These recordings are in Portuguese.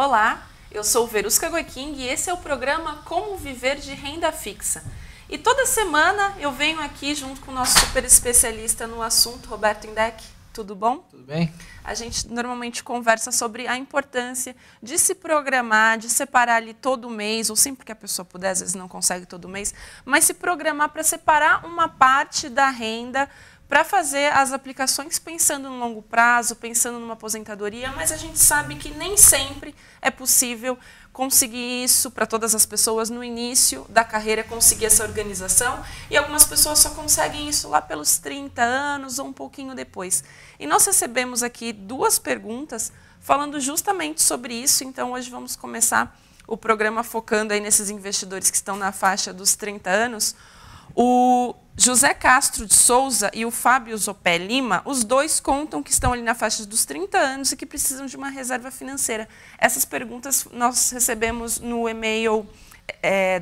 Olá, eu sou Verusca Goiking e esse é o programa Como Viver de Renda Fixa. E toda semana eu venho aqui junto com o nosso super especialista no assunto, Roberto Indec. Tudo bom? Tudo bem. A gente normalmente conversa sobre a importância de se programar, de separar ali todo mês, ou sempre que a pessoa puder, às vezes não consegue todo mês, mas se programar para separar uma parte da renda para fazer as aplicações pensando no longo prazo, pensando numa aposentadoria, mas a gente sabe que nem sempre é possível conseguir isso para todas as pessoas no início da carreira, conseguir essa organização, e algumas pessoas só conseguem isso lá pelos 30 anos ou um pouquinho depois. E nós recebemos aqui duas perguntas falando justamente sobre isso, então hoje vamos começar o programa focando aí nesses investidores que estão na faixa dos 30 anos. O José Castro de Souza e o Fábio Zopé Lima, os dois contam que estão ali na faixa dos 30 anos e que precisam de uma reserva financeira. Essas perguntas nós recebemos no e-mail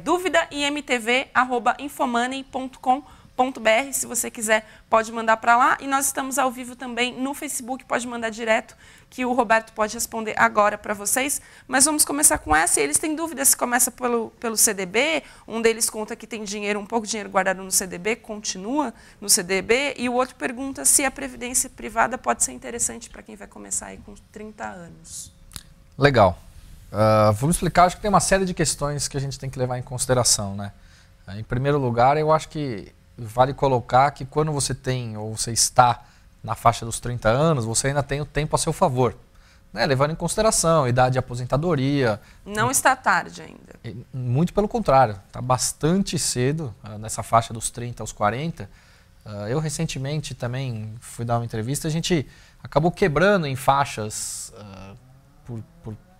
dúvidaimtv@infomoney.com.br. Se você quiser, pode mandar para lá. E nós estamos ao vivo também no Facebook, pode mandar direto, que o Roberto pode responder agora para vocês. Mas vamos começar com essa. Eles têm dúvidas se começa pelo CDB. Um deles conta que tem dinheiro, um pouco de dinheiro guardado no CDB, continua no CDB. E o outro pergunta se a previdência privada pode ser interessante para quem vai começar aí com 30 anos. Legal. Vamos explicar. Acho que tem uma série de questões que a gente tem que levar em consideração, né? Em primeiro lugar, eu acho que vale colocar que quando você tem ou você está na faixa dos 30 anos, você ainda tem o tempo a seu favor, né? Levando em consideração a idade de aposentadoria. Não está tarde ainda. Muito pelo contrário, está bastante cedo, nessa faixa dos 30 aos 40. Eu recentemente também fui dar uma entrevista, a gente acabou quebrando em faixas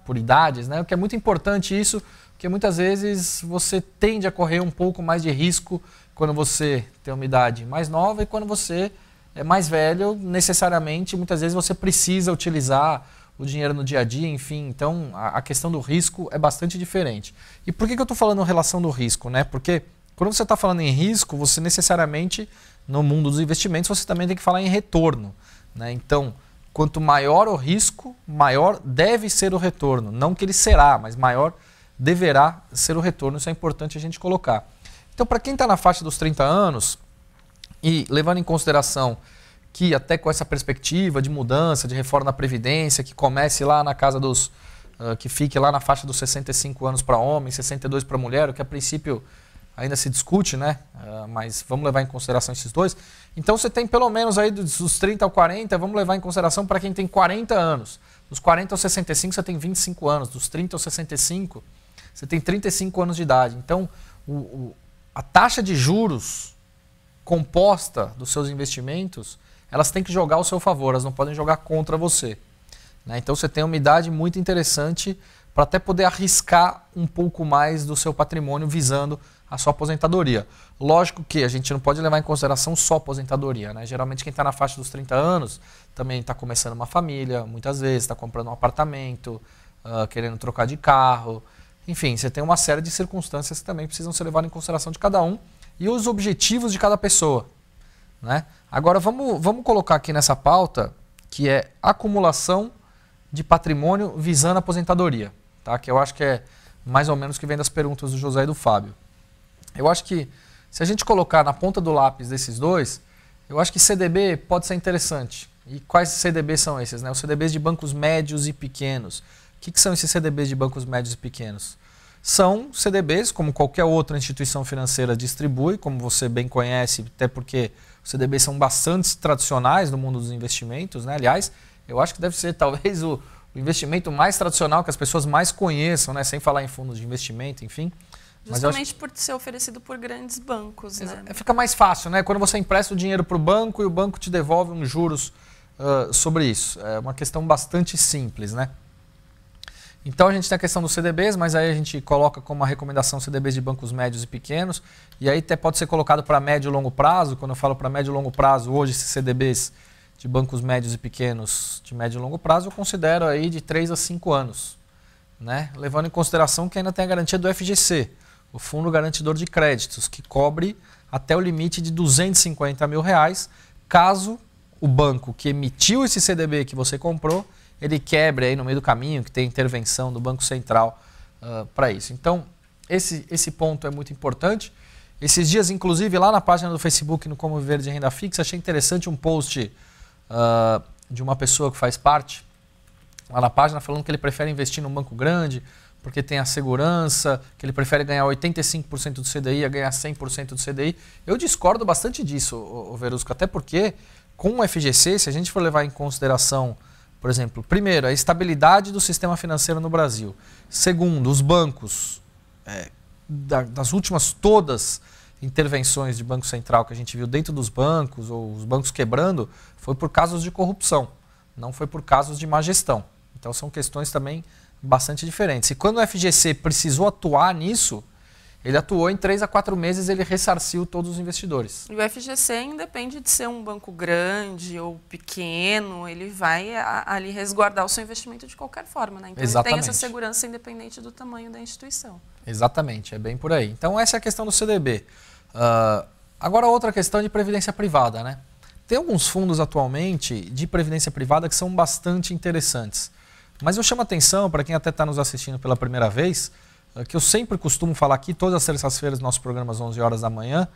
por idades, né? O que é muito importante isso, porque muitas vezes você tende a correr um pouco mais de risco quando você tem uma idade mais nova e quando você é mais velho, necessariamente, muitas vezes você precisa utilizar o dinheiro no dia a dia, enfim. Então, a questão do risco é bastante diferente. E por que eu estou falando em relação do risco, né? Porque quando você está falando em risco, você necessariamente, no mundo dos investimentos, você também tem que falar em retorno, né? Então, quanto maior o risco, maior deve ser o retorno. Não que ele será, mas maior deverá ser o retorno. Isso é importante a gente colocar. Então, para quem está na faixa dos 30 anos, e levando em consideração que até com essa perspectiva de mudança, de reforma da Previdência, que comece lá na casa dos... que fique lá na faixa dos 65 anos para homem, 62 para mulher, o que a princípio ainda se discute, né? Mas vamos levar em consideração esses dois. Então, você tem pelo menos aí dos 30 ao 40, vamos levar em consideração para quem tem 40 anos. Dos 40 aos 65, você tem 25 anos. Dos 30 aos 65, você tem 35 anos de idade. Então, a taxa de juros composta dos seus investimentos, elas têm que jogar ao seu favor, elas não podem jogar contra você, né? Então você tem uma idade muito interessante para até poder arriscar um pouco mais do seu patrimônio visando a sua aposentadoria. Lógico que a gente não pode levar em consideração só a aposentadoria, né? Geralmente quem está na faixa dos 30 anos também está começando uma família, muitas vezes está comprando um apartamento, querendo trocar de carro. Enfim, você tem uma série de circunstâncias que também precisam ser levadas em consideração de cada um e os objetivos de cada pessoa, né? Agora, vamos colocar aqui nessa pauta que é acumulação de patrimônio visando a aposentadoria, tá? Que eu acho que é mais ou menos o que vem das perguntas do José e do Fábio. Eu acho que se a gente colocar na ponta do lápis desses dois, eu acho que CDB pode ser interessante. E quais CDBs são esses, né? Os CDBs de bancos médios e pequenos. O que são esses CDBs de bancos médios e pequenos? São CDBs, como qualquer outra instituição financeira distribui, como você bem conhece, até porque os CDBs são bastante tradicionais no mundo dos investimentos, né? Aliás, eu acho que deve ser talvez o investimento mais tradicional que as pessoas mais conheçam, né? Sem falar em fundos de investimento, enfim. Justamente por ser oferecido por grandes bancos, né? Fica mais fácil, né? Quando você empresta o dinheiro para o banco e o banco te devolve uns juros sobre isso. É uma questão bastante simples, né? Então a gente tem a questão dos CDBs, mas aí a gente coloca como uma recomendação CDBs de bancos médios e pequenos, e aí até pode ser colocado para médio e longo prazo. Quando eu falo para médio e longo prazo, hoje esses CDBs de bancos médios e pequenos de médio e longo prazo eu considero aí de 3 a 5 anos, né? Levando em consideração que ainda tem a garantia do FGC, o Fundo Garantidor de Créditos, que cobre até o limite de R$250 mil, caso o banco que emitiu esse CDB que você comprou ele quebre aí no meio do caminho, que tem intervenção do Banco Central para isso. Então, esse ponto é muito importante. Esses dias, inclusive, lá na página do Facebook, no Como Viver de Renda Fixa, achei interessante um post de uma pessoa que faz parte lá na página, falando que ele prefere investir num banco grande, porque tem a segurança, que ele prefere ganhar 85% do CDI a ganhar 100% do CDI. Eu discordo bastante disso, Verusco, até porque com o FGC, se a gente for levar em consideração, por exemplo, primeiro, a estabilidade do sistema financeiro no Brasil. Segundo, os bancos, das últimas todas intervenções de Banco Central que a gente viu dentro dos bancos, ou os bancos quebrando, foi por casos de corrupção, não foi por casos de má gestão. Então são questões também bastante diferentes. E quando o FGC precisou atuar nisso, ele atuou em 3 a 4 meses, ele ressarciu todos os investidores. E o FGC, independe de ser um banco grande ou pequeno, ele vai ali resguardar o seu investimento de qualquer forma, né? Então Exatamente. Ele tem essa segurança independente do tamanho da instituição. Exatamente, é bem por aí. Então essa é a questão do CDB. Agora outra questão de previdência privada, né? Tem alguns fundos atualmente de previdência privada que são bastante interessantes. Mas eu chamo a atenção, para quem até está nos assistindo pela primeira vez, que eu sempre costumo falar aqui, todas as terças-feiras, no nosso programa às 11 horas da manhã,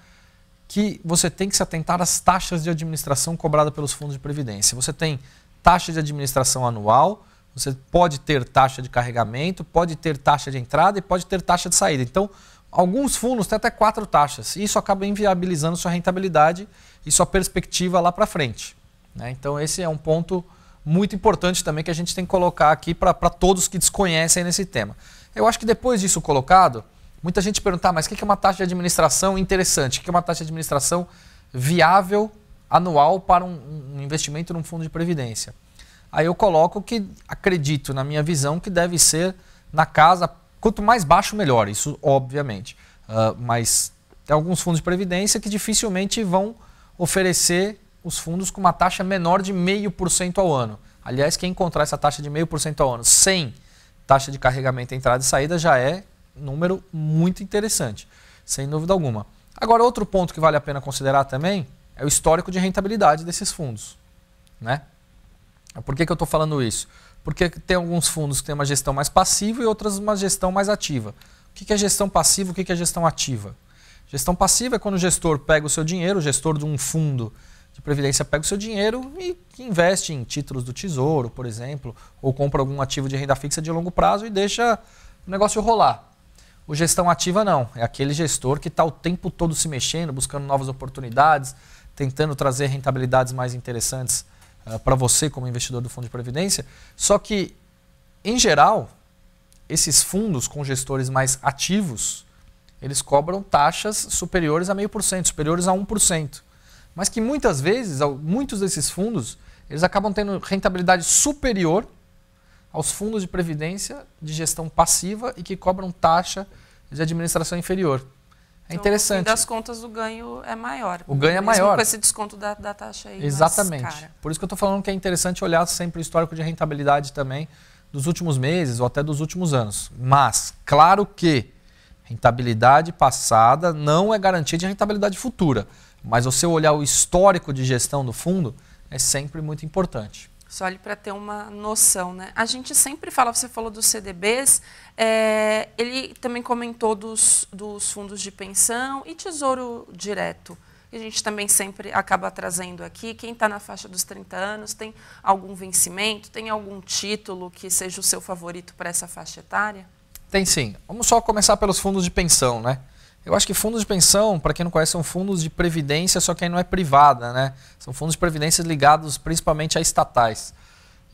que você tem que se atentar às taxas de administração cobradas pelos fundos de previdência. Você tem taxa de administração anual, você pode ter taxa de carregamento, pode ter taxa de entrada e pode ter taxa de saída. Então, alguns fundos têm até 4 taxas. E isso acaba inviabilizando sua rentabilidade e sua perspectiva lá para frente, né? Então, esse é um ponto muito importante também que a gente tem que colocar aqui para todos que desconhecem nesse tema. Eu acho que depois disso colocado, muita gente pergunta, mas o que é uma taxa de administração interessante? O que é uma taxa de administração viável anual para um investimento num fundo de previdência? Aí eu coloco que acredito, na minha visão, que deve ser na casa, quanto mais baixo melhor, isso obviamente. Mas tem alguns fundos de previdência que dificilmente vão oferecer os fundos com uma taxa menor de 0,5% ao ano. Aliás, quem encontrar essa taxa de 0,5% ao ano sem taxa de carregamento, entrada e saída já é um número muito interessante, sem dúvida alguma. Agora, outro ponto que vale a pena considerar também é o histórico de rentabilidade desses fundos, né? Por que eu estou falando isso? Porque tem alguns fundos que têm uma gestão mais passiva e outras uma gestão mais ativa. O que é gestão passiva e o que é gestão ativa? Gestão passiva é quando o gestor pega o seu dinheiro, o gestor de um fundo de previdência pega o seu dinheiro e investe em títulos do Tesouro, por exemplo, ou compra algum ativo de renda fixa de longo prazo e deixa o negócio rolar. O gestão ativa não, é aquele gestor que está o tempo todo se mexendo, buscando novas oportunidades, tentando trazer rentabilidades mais interessantes para você como investidor do fundo de previdência. Só que, em geral, esses fundos com gestores mais ativos, eles cobram taxas superiores a 0,5%, superiores a 1%. Mas que muitas vezes, muitos desses fundos, eles acabam tendo rentabilidade superior aos fundos de previdência de gestão passiva e que cobram taxa de administração inferior. É interessante. No fim das contas, o ganho é maior. O ganho é maior. Com esse desconto da taxa aí. Exatamente. Mais cara. Por isso que eu estou falando que é interessante olhar sempre o histórico de rentabilidade também dos últimos meses ou até dos últimos anos. Mas, claro que rentabilidade passada não é garantia de rentabilidade futura. Mas você olhar o histórico de gestão do fundo é sempre muito importante. Só olhe para ter uma noção, né? A gente sempre fala, você falou dos CDBs, ele também comentou dos fundos de pensão e tesouro direto. A gente também sempre acaba trazendo aqui, quem está na faixa dos 30 anos, tem algum vencimento, tem algum título que seja o seu favorito para essa faixa etária? Tem sim. Vamos só começar pelos fundos de pensão, né? Eu acho que fundos de pensão, para quem não conhece, são fundos de previdência, só que aí não é privada, né? São fundos de previdência ligados principalmente a estatais.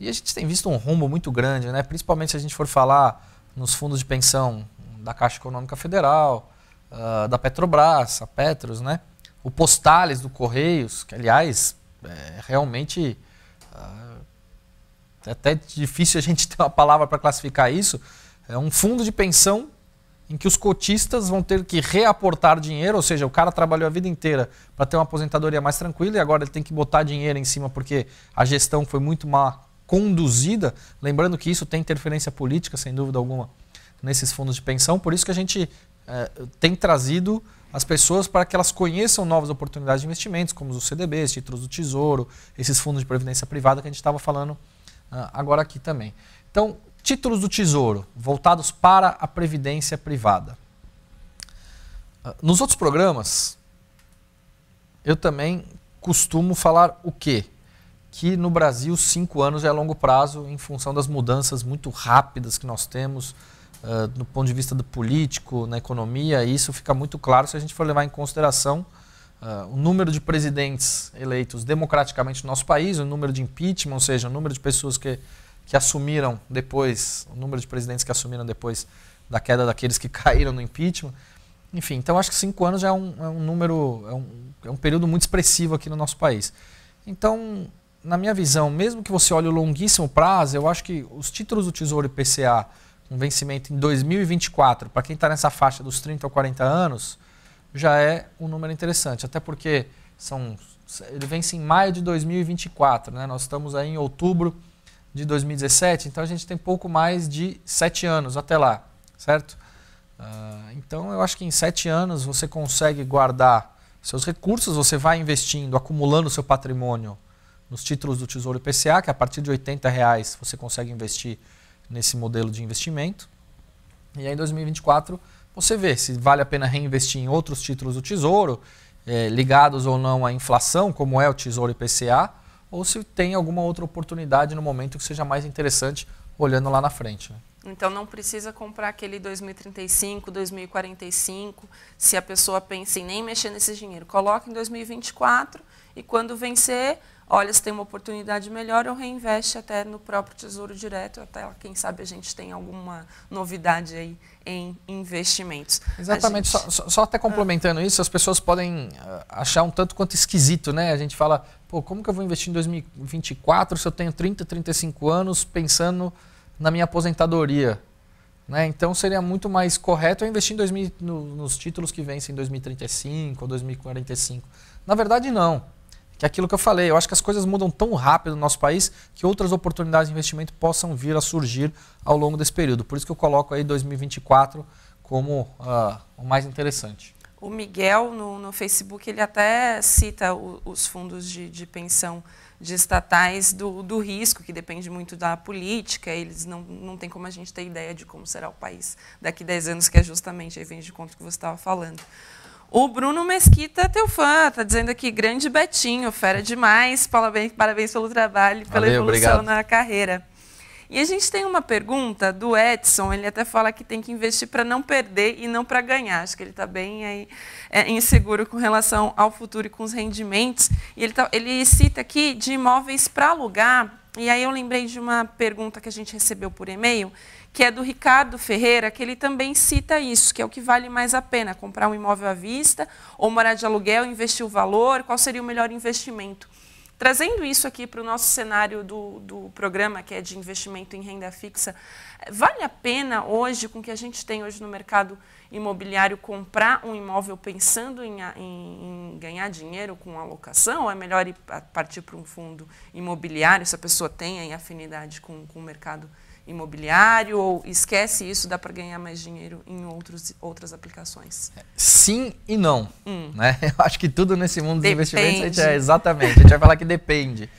E a gente tem visto um rumo muito grande, né? Principalmente se a gente for falar nos fundos de pensão da Caixa Econômica Federal, da Petrobras, a Petros, né? O Postales do Correios, que aliás, realmente é até difícil a gente ter uma palavra para classificar isso. É um fundo de pensão em que os cotistas vão ter que reaportar dinheiro, ou seja, o cara trabalhou a vida inteira para ter uma aposentadoria mais tranquila e agora ele tem que botar dinheiro em cima porque a gestão foi muito mal conduzida. Lembrando que isso tem interferência política, sem dúvida alguma, nesses fundos de pensão. Por isso que a gente tem trazido as pessoas para que elas conheçam novas oportunidades de investimentos, como os CDBs, títulos do Tesouro, esses fundos de previdência privada que a gente estava falando agora aqui também. Então, títulos do Tesouro, voltados para a previdência privada. Nos outros programas, eu também costumo falar o quê? Que no Brasil 5 anos é longo prazo em função das mudanças muito rápidas que nós temos do ponto de vista do político, na economia, e isso fica muito claro se a gente for levar em consideração o número de presidentes eleitos democraticamente no nosso país, o número de impeachment, ou seja, o número de pessoas que assumiram depois, o número de presidentes que assumiram depois da queda daqueles que caíram no impeachment. Enfim, então acho que 5 anos já é um número, é um período muito expressivo aqui no nosso país. Então, na minha visão, mesmo que você olhe o longuíssimo prazo, eu acho que os títulos do Tesouro IPCA com vencimento em 2024, para quem está nessa faixa dos 30 ou 40 anos, já é um número interessante. Até porque ele vence em maio de 2024, né? Nós estamos aí em outubro de 2017, então a gente tem pouco mais de 7 anos até lá, certo? Então eu acho que em 7 anos você consegue guardar seus recursos, você vai investindo, acumulando seu patrimônio nos títulos do Tesouro IPCA, que a partir de R$80 você consegue investir nesse modelo de investimento. E aí em 2024 você vê se vale a pena reinvestir em outros títulos do Tesouro, ligados ou não à inflação, como é o Tesouro IPCA, ou se tem alguma outra oportunidade no momento que seja mais interessante, olhando lá na frente, né? Então não precisa comprar aquele 2035, 2045, se a pessoa pensa em nem mexer nesse dinheiro. Coloca em 2024 e quando vencer, olha, se tem uma oportunidade melhor, ou reinveste até no próprio Tesouro Direto, até quem sabe a gente tem alguma novidade aí em investimentos. Exatamente, só até complementando isso, as pessoas podem achar um tanto quanto esquisito, né? A gente fala, pô, como que eu vou investir em 2024 se eu tenho 30, 35 anos pensando na minha aposentadoria, né? Então seria muito mais correto eu investir nos títulos que vencem em 2035 ou 2045. Na verdade, não. Que é aquilo que eu falei, eu acho que as coisas mudam tão rápido no nosso país que outras oportunidades de investimento possam vir a surgir ao longo desse período. Por isso que eu coloco aí 2024 como o mais interessante. O Miguel, no Facebook, ele até cita os fundos de pensão de estatais do risco, que depende muito da política. Eles não tem como a gente ter ideia de como será o país daqui a 10 anos, que é justamente aí vem de conta que você estava falando. O Bruno Mesquita é teu fã, está dizendo aqui, grande Betinho, fera demais, parabéns pelo trabalho e pela evolução obrigado. Na carreira. E a gente tem uma pergunta do Edson, ele até fala que tem que investir para não perder e não para ganhar. Acho que ele está bem aí, inseguro com relação ao futuro e com os rendimentos. E ele cita aqui de imóveis para alugar, e aí eu lembrei de uma pergunta que a gente recebeu por e-mail, que é do Ricardo Ferreira, que ele também cita isso, que é o que vale mais a pena, comprar um imóvel à vista ou morar de aluguel, investir o valor, qual seria o melhor investimento. Trazendo isso aqui para o nosso cenário do programa, que é de investimento em renda fixa, vale a pena hoje, com o que a gente tem hoje no mercado imobiliário, comprar um imóvel pensando em ganhar dinheiro com alocação? Ou é melhor partir para um fundo imobiliário, se a pessoa tem aí afinidade com o mercado imobiliário, ou esquece isso, dá para ganhar mais dinheiro em outras aplicações? Sim e não. Né? Eu acho que tudo nesse mundo dos investimentos, exatamente, a gente vai falar que depende.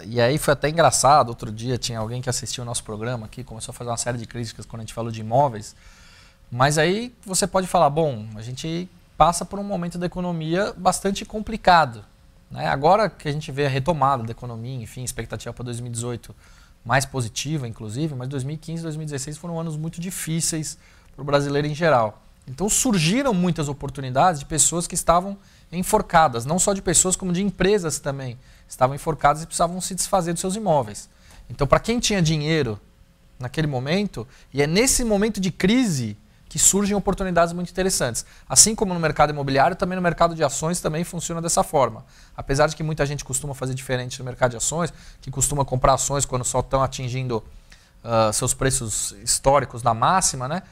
E aí foi até engraçado, outro dia tinha alguém que assistiu o nosso programa aqui, começou a fazer uma série de críticas quando a gente falou de imóveis, mas aí você pode falar, bom, a gente passa por um momento da economia bastante complicado, né? Agora que a gente vê a retomada da economia, enfim, expectativa para 2018 mais positiva, inclusive, mas 2015 e 2016 foram anos muito difíceis para o brasileiro em geral. Então surgiram muitas oportunidades de pessoas que estavam enforcadas, não só de pessoas como de empresas também, estavam enforcadas e precisavam se desfazer dos seus imóveis. Então, para quem tinha dinheiro naquele momento, e é nesse momento de crise que surgem oportunidades muito interessantes. Assim como no mercado imobiliário, também no mercado de ações também funciona dessa forma. Apesar de que muita gente costuma fazer diferente no mercado de ações, que costuma comprar ações quando só estão atingindo seus preços históricos na máxima, né?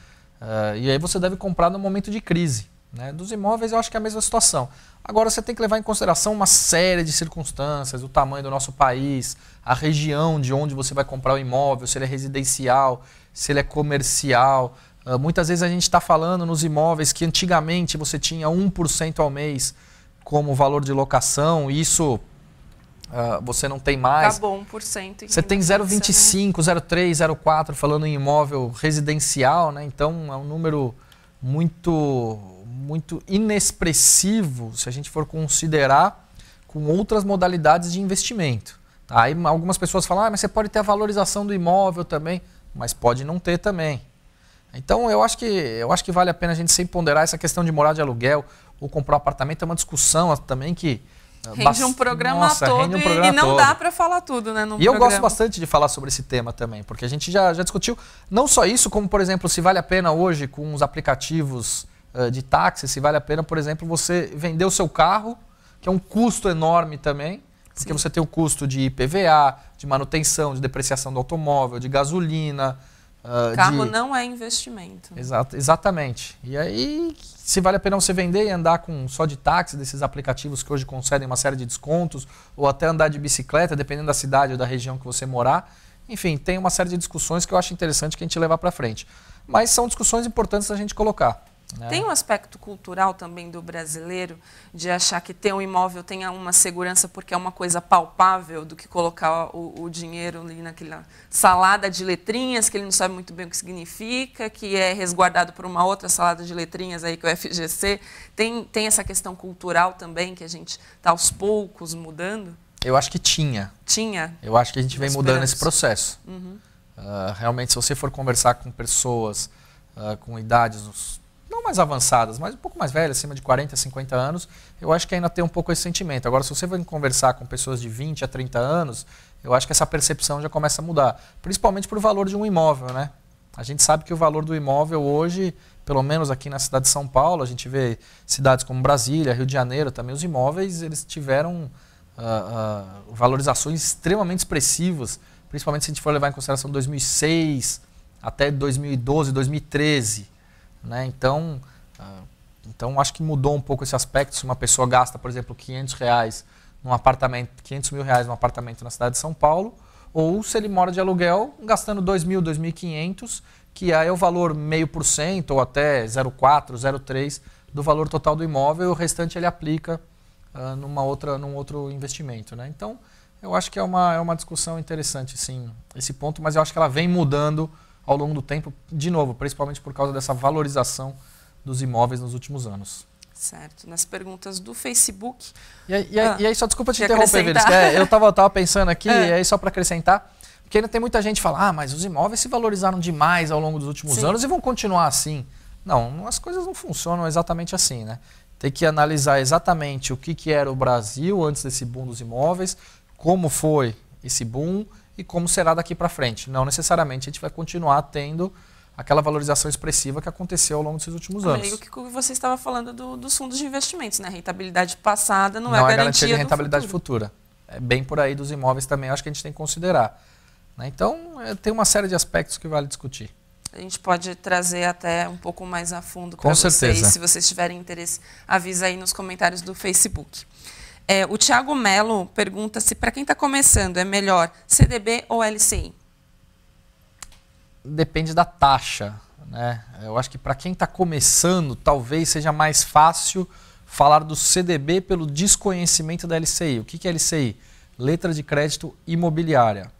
E aí você deve comprar no momento de crise. Né? Dos imóveis eu acho que é a mesma situação. Agora você tem que levar em consideração uma série de circunstâncias, o tamanho do nosso país, a região de onde você vai comprar o imóvel, se ele é residencial, se ele é comercial. Muitas vezes a gente está falando nos imóveis que antigamente você tinha 1% ao mês como valor de locação, e isso você não tem mais. Acabou 1%. Você tem 0,25, 0,3, 0,4 falando em imóvel residencial, né? Então é um número muito inexpressivo se a gente for considerar com outras modalidades de investimento. Tá? Aí algumas pessoas falam, mas você pode ter a valorização do imóvel também, mas pode não ter também. Então eu acho que vale a pena a gente sempre ponderar essa questão de morar de aluguel ou comprar um apartamento, é uma discussão também que... Rende um programa todo e não dá para falar tudo, né? E eu gosto bastante de falar sobre esse tema também, porque a gente já discutiu não só isso, como, por exemplo, se vale a pena hoje com os aplicativos de táxi, se vale a pena, por exemplo, você vender o seu carro, que é um custo enorme também, porque você tem o custo de IPVA, de manutenção, de depreciação do automóvel, de gasolina. Carro não é investimento. Exatamente. E aí, se vale a pena você vender e andar só de táxi, desses aplicativos que hoje concedem uma série de descontos, ou até andar de bicicleta, dependendo da cidade ou da região que você morar. Enfim, tem uma série de discussões que eu acho interessante que a gente levar para frente. Mas são discussões importantes da gente colocar. Tem um aspecto cultural também do brasileiro de achar que ter um imóvel tenha uma segurança porque é uma coisa palpável do que colocar o dinheiro ali naquela salada de letrinhas que ele não sabe muito bem o que significa, que é resguardado por uma outra salada de letrinhas aí que é o FGC. Tem essa questão cultural também que a gente está aos poucos mudando? Eu acho que tinha. Tinha? Eu acho que a gente vem mudando esse processo. Realmente, se você for conversar com pessoas com idades não mais avançadas, mas um pouco mais velhas, acima de 40, 50 anos, eu acho que ainda tem um pouco esse sentimento. Agora, se você for conversar com pessoas de 20 a 30 anos, eu acho que essa percepção já começa a mudar. Principalmente por valor de um imóvel, né? A gente sabe que o valor do imóvel hoje, pelo menos aqui na cidade de São Paulo, a gente vê cidades como Brasília, Rio de Janeiro também, os imóveis eles tiveram valorizações extremamente expressivas, principalmente se a gente for levar em consideração 2006 até 2012, 2013. Né? Então, acho que mudou um pouco esse aspecto. Se uma pessoa gasta, por exemplo, R$500 num apartamento, R$500 mil num apartamento na cidade de São Paulo, ou se ele mora de aluguel, gastando R$2.000, R$2.500, que aí é o valor 0,5% ou até 0,4%, 0,3% do valor total do imóvel, e o restante ele aplica num outro investimento. Né? Então, eu acho que é uma discussão interessante, sim, esse ponto, mas eu acho que ela vem mudando ao longo do tempo, de novo, principalmente por causa dessa valorização dos imóveis nos últimos anos. Certo. Nas perguntas do Facebook... E aí, só desculpa te interromper, Vênis, eu estava pensando aqui, e aí só para acrescentar, porque ainda tem muita gente que fala, mas os imóveis se valorizaram demais ao longo dos últimos anos e vão continuar assim. Não, as coisas não funcionam exatamente assim, né? Tem que analisar exatamente o que era o Brasil antes desse boom dos imóveis, como foi esse boom, e como será daqui para frente. Não necessariamente a gente vai continuar tendo aquela valorização expressiva que aconteceu ao longo desses últimos anos. Amigo, que você estava falando dos fundos de investimentos, né? A rentabilidade passada não é garantia de rentabilidade futura. É bem por aí dos imóveis também, acho que a gente tem que considerar. Né? Então, tem uma série de aspectos que vale discutir. A gente pode trazer até um pouco mais a fundo para vocês. Se vocês tiverem interesse, avisa aí nos comentários do Facebook. O Thiago Melo pergunta se para quem está começando é melhor CDB ou LCI? Depende da taxa. Né? Eu acho que para quem está começando, talvez seja mais fácil falar do CDB pelo desconhecimento da LCI. O que é LCI? Letra de crédito imobiliária.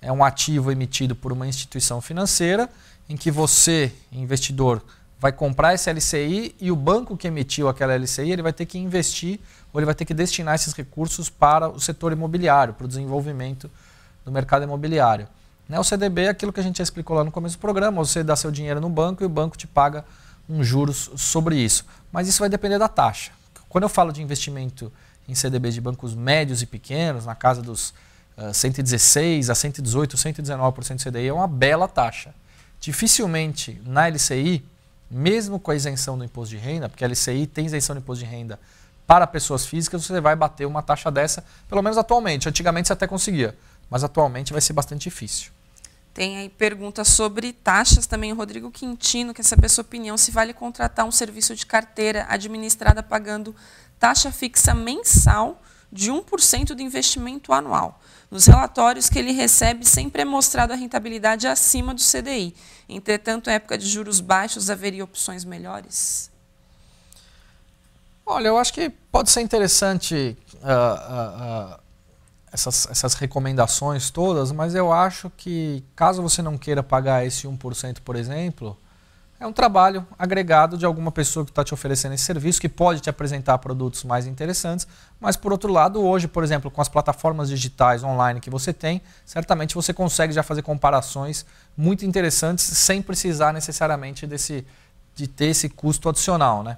É um ativo emitido por uma instituição financeira em que você, investidor, vai comprar esse LCI e o banco que emitiu aquela LCI ele vai ter que investir ou ele vai ter que destinar esses recursos para o setor imobiliário, para o desenvolvimento do mercado imobiliário. O CDB é aquilo que a gente já explicou lá no começo do programa, você dá seu dinheiro no banco e o banco te paga uns juros sobre isso. Mas isso vai depender da taxa. Quando eu falo de investimento em CDB de bancos médios e pequenos, na casa dos 116% a 118%, 119% de CDI, é uma bela taxa. Dificilmente na LCI, mesmo com a isenção do imposto de renda, porque a LCI tem isenção do imposto de renda para pessoas físicas, você vai bater uma taxa dessa, pelo menos atualmente. Antigamente você até conseguia, mas atualmente vai ser bastante difícil. Tem aí perguntas sobre taxas também. O Rodrigo Quintino quer saber a sua opinião se vale contratar um serviço de carteira administrada pagando taxa fixa mensal de 1% do investimento anual. Nos relatórios que ele recebe, sempre é mostrado a rentabilidade acima do CDI. Entretanto, em época de juros baixos, haveria opções melhores? Olha, eu acho que pode ser interessante essas recomendações todas, mas eu acho que caso você não queira pagar esse 1%, por exemplo, é um trabalho agregado de alguma pessoa que está te oferecendo esse serviço, que pode te apresentar produtos mais interessantes, mas por outro lado, hoje, por exemplo, com as plataformas digitais online que você tem, certamente você consegue já fazer comparações muito interessantes sem precisar necessariamente de ter esse custo adicional, né?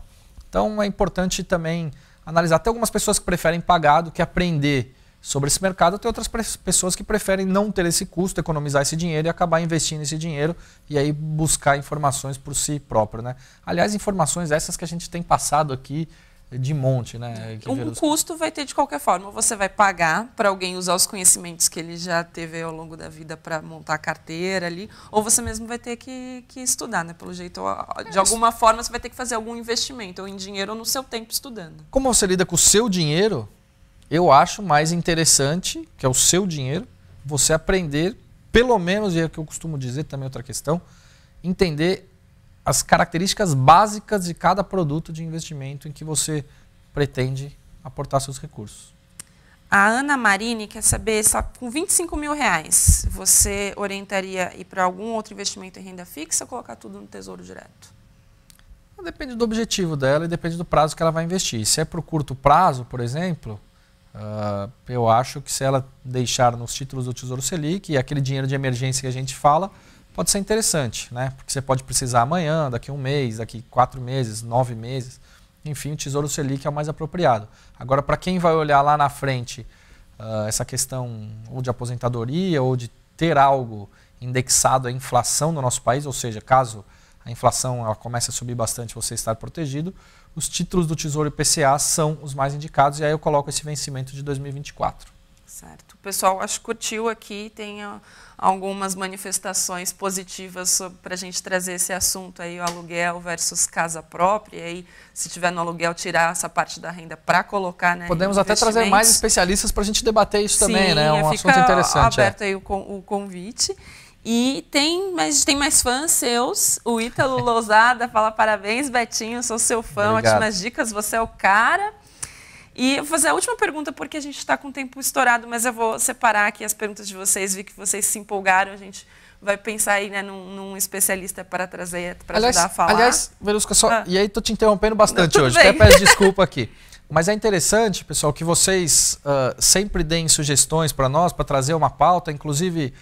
Então é importante também analisar. Tem algumas pessoas que preferem pagar do que aprender sobre esse mercado, tem outras pessoas que preferem não ter esse custo, economizar esse dinheiro e acabar investindo esse dinheiro e aí buscar informações por si próprio, né? Aliás, informações essas que a gente tem passado aqui de monte, né? Um custo vai ter de qualquer forma. Você vai pagar para alguém usar os conhecimentos que ele já teve ao longo da vida para montar a carteira ali, ou você mesmo vai ter que estudar, né? Pelo jeito, de alguma forma você vai ter que fazer algum investimento, ou em dinheiro ou no seu tempo estudando. Como você lida com o seu dinheiro, eu acho mais interessante, que é o seu dinheiro, você aprender, pelo menos, e é o que eu costumo dizer também outra questão, entender as características básicas de cada produto de investimento em que você pretende aportar seus recursos. A Ana Marini quer saber, só com 25 mil reais, você orientaria ir para algum outro investimento em renda fixa ou colocar tudo no Tesouro Direto? Depende do objetivo dela e depende do prazo que ela vai investir. Se é para o curto prazo, por exemplo, eu acho que se ela deixar nos títulos do Tesouro Selic e aquele dinheiro de emergência que a gente fala, pode ser interessante, né? Porque você pode precisar amanhã, daqui 1 mês, daqui 4 meses, 9 meses. Enfim, o Tesouro Selic é o mais apropriado. Agora, para quem vai olhar lá na frente essa questão ou de aposentadoria ou de ter algo indexado à inflação no nosso país, ou seja, caso a inflação ela comece a subir bastante, você estar protegido, os títulos do Tesouro IPCA são os mais indicados, e aí eu coloco esse vencimento de 2024. Certo. O pessoal, acho que curtiu aqui, tem algumas manifestações positivas para a gente trazer esse assunto aí, o aluguel versus casa própria, e aí, se tiver no aluguel, tirar essa parte da renda para colocar, né? Podemos até trazer mais especialistas para a gente debater isso. Sim, também, né? É um assunto interessante. Aberto aí o convite. E tem mais fãs seus. O Ítalo Lousada fala: parabéns, Betinho, sou seu fã, obrigado. Ótimas dicas, você é o cara. E eu vou fazer a última pergunta, porque a gente está com o tempo estourado, mas eu vou separar aqui as perguntas de vocês, vi que vocês se empolgaram, a gente vai pensar aí, né, num especialista para trazer, para ajudar a falar. Aliás, Verusca, e aí estou te interrompendo bastante hoje, até peço desculpa aqui. Mas é interessante, pessoal, que vocês sempre deem sugestões para nós, para trazer uma pauta, inclusive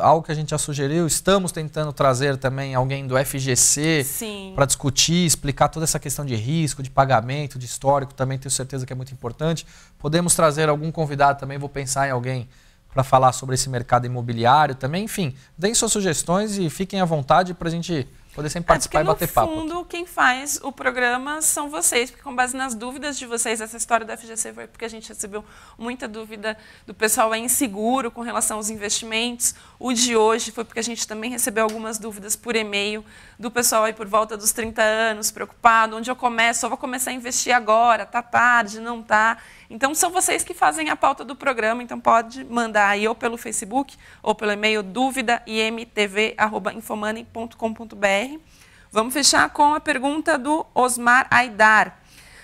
algo que a gente já sugeriu. Estamos tentando trazer também alguém do FGC para discutir, explicar toda essa questão de risco, de pagamento, de histórico, também tenho certeza que é muito importante. Podemos trazer algum convidado também, vou pensar em alguém para falar sobre esse mercado imobiliário também. Enfim, deem suas sugestões e fiquem à vontade para a gente poder sempre participar e bater papo. No fundo, quem faz o programa são vocês, porque com base nas dúvidas de vocês, essa história do FGC foi porque a gente recebeu muita dúvida do pessoal inseguro com relação aos investimentos. O de hoje foi porque a gente também recebeu algumas dúvidas por e-mail do pessoal aí por volta dos 30 anos, preocupado, onde eu começo, eu vou começar a investir agora, tá tarde, não tá. Então, são vocês que fazem a pauta do programa, então pode mandar aí ou pelo Facebook ou pelo e-mail duvidaimtv@infomoney.com.br. Vamos fechar com a pergunta do Osmar Aidar.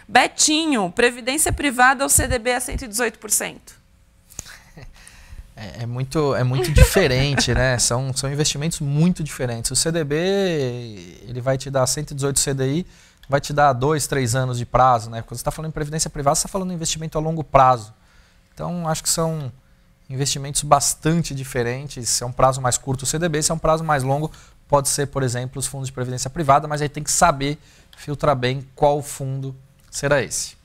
Betinho, previdência privada ou CDB a 118%? É muito diferente, né? São investimentos muito diferentes. O CDB ele vai te dar 118 CDI, vai te dar 2, 3 anos de prazo, né? Quando você está falando em previdência privada, você está falando em investimento a longo prazo. Então, acho que são investimentos bastante diferentes. Se é um prazo mais curto o CDB, se é um prazo mais longo, pode ser, por exemplo, os fundos de previdência privada, mas aí tem que saber filtrar bem qual fundo será esse.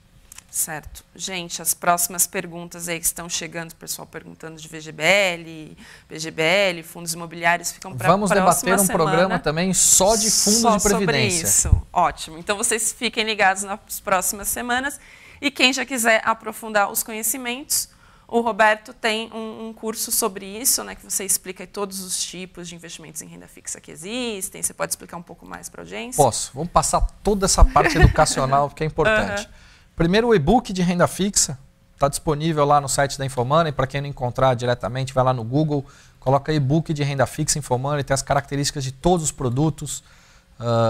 Certo. Gente, as próximas perguntas aí que estão chegando, o pessoal perguntando de VGBL, PGBL, fundos imobiliários, ficam para a próxima semana. Vamos debater um programa também só de fundos de previdência. Sobre isso. Ótimo. Então, vocês fiquem ligados nas próximas semanas. E quem já quiser aprofundar os conhecimentos, o Roberto tem um curso sobre isso, né, que você explica todos os tipos de investimentos em renda fixa que existem. Você pode explicar um pouco mais para a audiência? Posso. Vamos passar toda essa parte educacional, que é importante. Primeiro, o e-book de renda fixa está disponível lá no site da Infomoney. Para quem não encontrar diretamente, vai lá no Google, coloca e-book de renda fixa Infomoney, tem as características de todos os produtos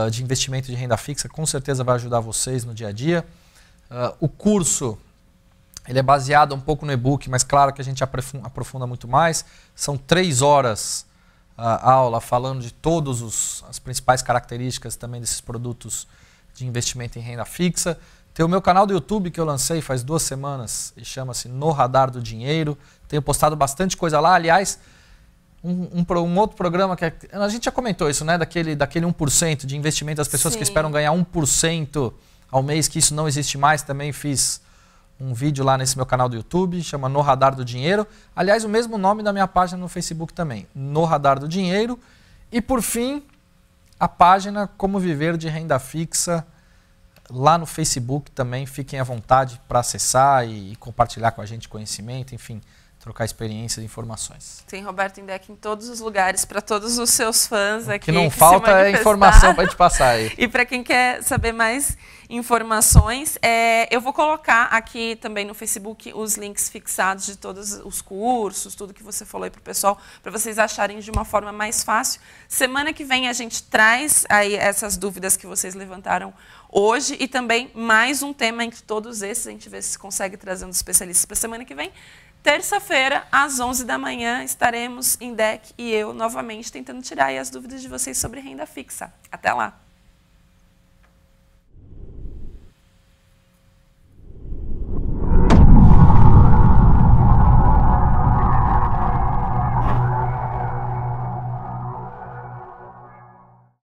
de investimento de renda fixa, com certeza vai ajudar vocês no dia a dia. O curso Ele é baseado um pouco no e-book, mas claro que a gente aprofunda muito mais. São 3 horas a aula falando de todas as principais características também desses produtos de investimento em renda fixa. Tem o meu canal do YouTube que eu lancei faz 2 semanas e chama-se No Radar do Dinheiro. Tenho postado bastante coisa lá. Aliás, um outro programa que a gente já comentou isso, né? Daquele 1% de investimento das pessoas que esperam ganhar 1% ao mês, que isso não existe mais. Também fiz um vídeo lá nesse meu canal do YouTube, chama No Radar do Dinheiro. Aliás, o mesmo nome da minha página no Facebook também, No Radar do Dinheiro. E por fim, a página Como Viver de Renda Fixa, lá no Facebook também. Fiquem à vontade para acessar e compartilhar com a gente conhecimento, enfim, trocar experiências e informações. Tem Roberto Indec em todos os lugares, para todos os seus fãs aqui. O que não falta é informação para a gente passar aí. E para quem quer saber mais informações, eu vou colocar aqui também no Facebook os links fixados de todos os cursos, tudo que você falou aí para o pessoal, para vocês acharem de uma forma mais fácil. Semana que vem a gente traz aí essas dúvidas que vocês levantaram hoje e também mais um tema entre todos esses. A gente vê se consegue trazer um dos especialistas para a semana que vem. Terça-feira, às 11 da manhã, estaremos, Indec e eu, novamente, tentando tirar aí as dúvidas de vocês sobre renda fixa. Até lá!